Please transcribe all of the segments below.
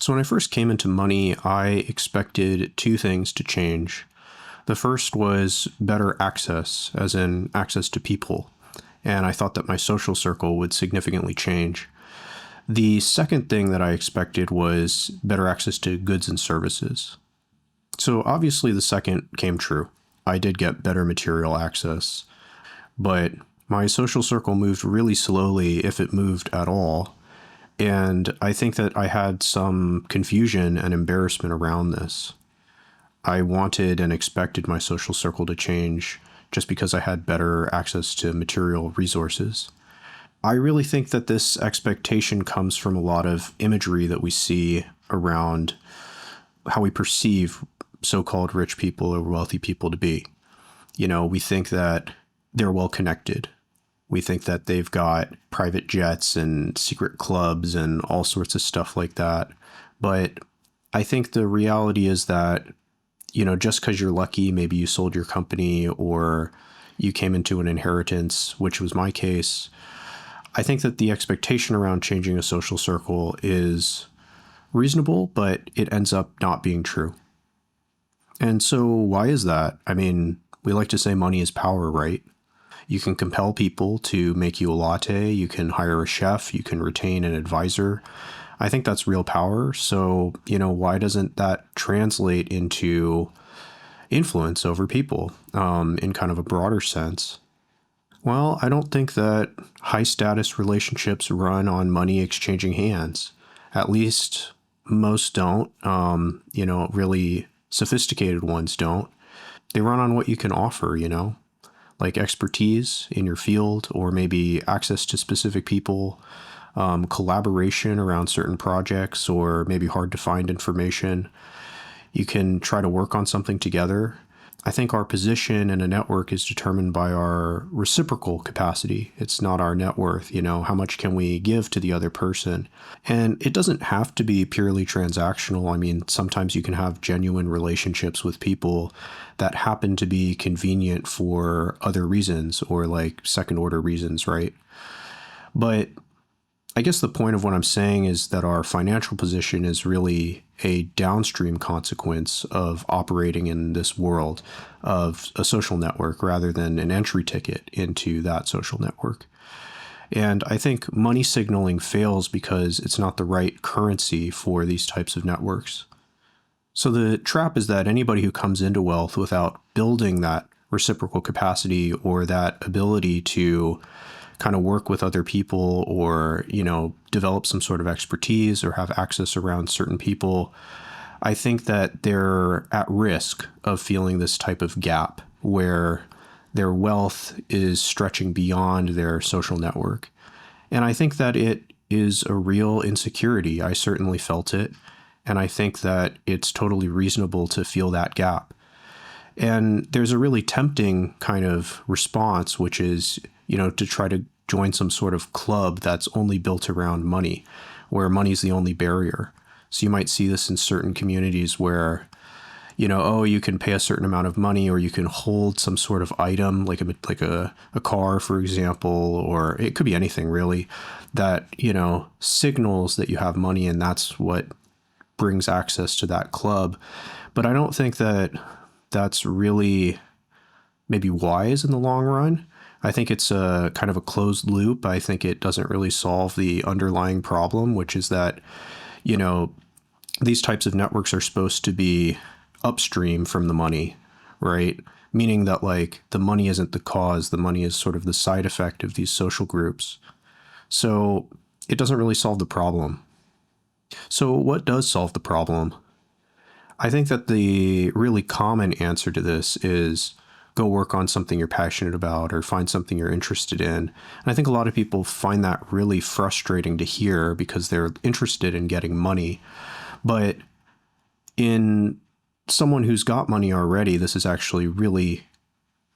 So when I first came into money, I expected two things to change. The first was better access, as in access to people, and I thought that my social circle would significantly change. The second thing that I expected was better access to goods and services. So obviously the second came true. I did get better material access, but my social circle moved really slowly, if it moved at all. And I think that I had some confusion and embarrassment around this. I wanted and expected my social circle to change just because I had better access to material resources. I really think that this expectation comes from a lot of imagery that we see around how we perceive so-called rich people or wealthy people to be. We think that they're well connected. We think that they've got private jets and secret clubs and all sorts of stuff like that. But I think the reality is that, just because you're lucky, maybe you sold your company or you came into an inheritance, which was my case. I think that the expectation around changing a social circle is reasonable, but it ends up not being true. And so why is that? I mean, we like to say money is power, right? You can compel people to make you a latte. You can hire a chef. You can retain an advisor. I think that's real power. So, why doesn't that translate into influence over people in kind of a broader sense? Well, I don't think that high status relationships run on money exchanging hands. At least most don't. Really sophisticated ones don't. They run on what you can offer, like expertise in your field, or maybe access to specific people, collaboration around certain projects, or maybe hard to find information. You can try to work on something together. I think our position in a network is determined by our reciprocal capacity. It's not our net worth. How much can we give to the other person? And it doesn't have to be purely transactional. I mean, sometimes you can have genuine relationships with people that happen to be convenient for other reasons or like second order reasons, right? But I guess the point of what I'm saying is that our financial position is really a downstream consequence of operating in this world of a social network rather than an entry ticket into that social network. And I think money signaling fails because it's not the right currency for these types of networks. So the trap is that anybody who comes into wealth without building that reciprocal capacity or that ability to kind of work with other people or, develop some sort of expertise or have access around certain people, I think that they're at risk of feeling this type of gap where their wealth is stretching beyond their social network. And I think that it is a real insecurity. I certainly felt it. And I think that it's totally reasonable to feel that gap. And there's a really tempting kind of response, which is, to try to join some sort of club that's only built around money, where money's the only barrier. So you might see this in certain communities where, you can pay a certain amount of money or you can hold some sort of item, like a car, for example, or it could be anything really, that, signals that you have money, and that's what brings access to that club. But I don't think that that's really maybe wise in the long run. I think it's a kind of a closed loop. I think it doesn't really solve the underlying problem, which is that, these types of networks are supposed to be upstream from the money, right? Meaning that like the money isn't the cause, the money is sort of the side effect of these social groups. So it doesn't really solve the problem. So what does solve the problem? I think that the really common answer to this is go work on something you're passionate about or find something you're interested in. And I think a lot of people find that really frustrating to hear because they're interested in getting money. But in someone who's got money already, this is actually really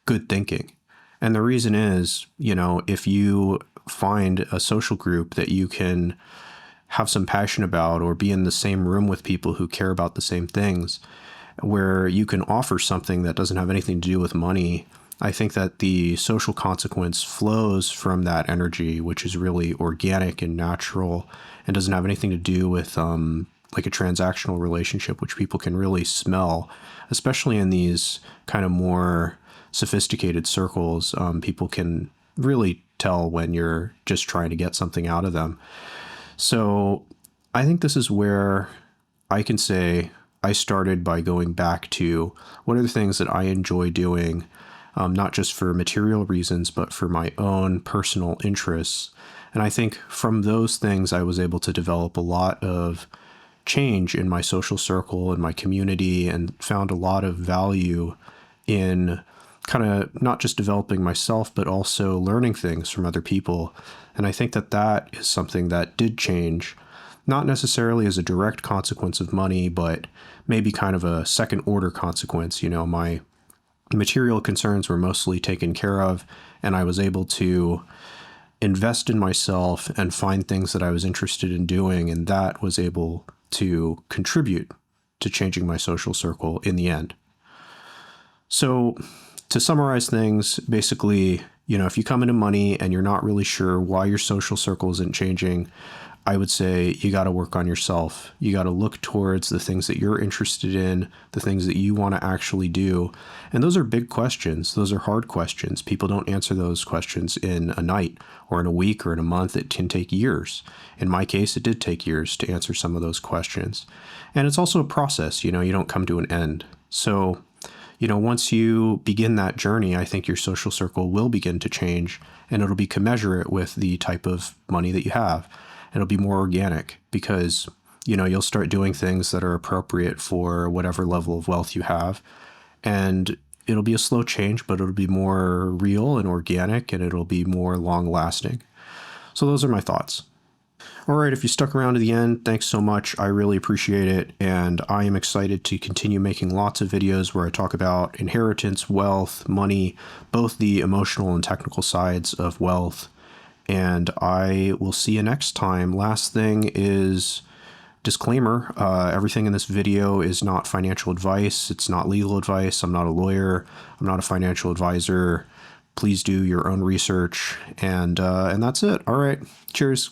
good thinking. And the reason is, if you find a social group that you can have some passion about or be in the same room with people who care about the same things, where you can offer something that doesn't have anything to do with money, I think that the social consequence flows from that energy, which is really organic and natural and doesn't have anything to do with like a transactional relationship, which people can really smell, especially in these kind of more sophisticated circles. People can really tell when you're just trying to get something out of them. So I think this is where I can say I started by going back to what are the things that I enjoy doing, not just for material reasons, but for my own personal interests. And I think from those things, I was able to develop a lot of change in my social circle and my community, and found a lot of value in kind of not just developing myself, but also learning things from other people. And I think that that is something that did change, not necessarily as a direct consequence of money, but maybe kind of a second order consequence. You know, my material concerns were mostly taken care of, and I was able to invest in myself and find things that I was interested in doing. And that was able to contribute to changing my social circle in the end. So to summarize things, basically, you know, if you come into money and you're not really sure why your social circle isn't changing, I would say you got to work on yourself. You got to look towards the things that you're interested in, the things that you want to actually do. And those are big questions. Those are hard questions. People don't answer those questions in a night or in a week or in a month. It can take years. In my case, it did take years to answer some of those questions. And it's also a process. You know, you don't come to an end. So, you know, once you begin that journey, I think your social circle will begin to change, and it'll be commensurate with the type of money that you have. It'll be more organic because, you know, you'll start doing things that are appropriate for whatever level of wealth you have. And it'll be a slow change, but it'll be more real and organic, and it'll be more long lasting. So those are my thoughts. All right, if you stuck around to the end, thanks so much. I really appreciate it. And I am excited to continue making lots of videos where I talk about inheritance, wealth, money, both the emotional and technical sides of wealth. And I will see you next time. Last thing is disclaimer. Everything in this video is not financial advice. It's not legal advice. I'm not a lawyer. I'm not a financial advisor. Please do your own research. And that's it. All right. Cheers.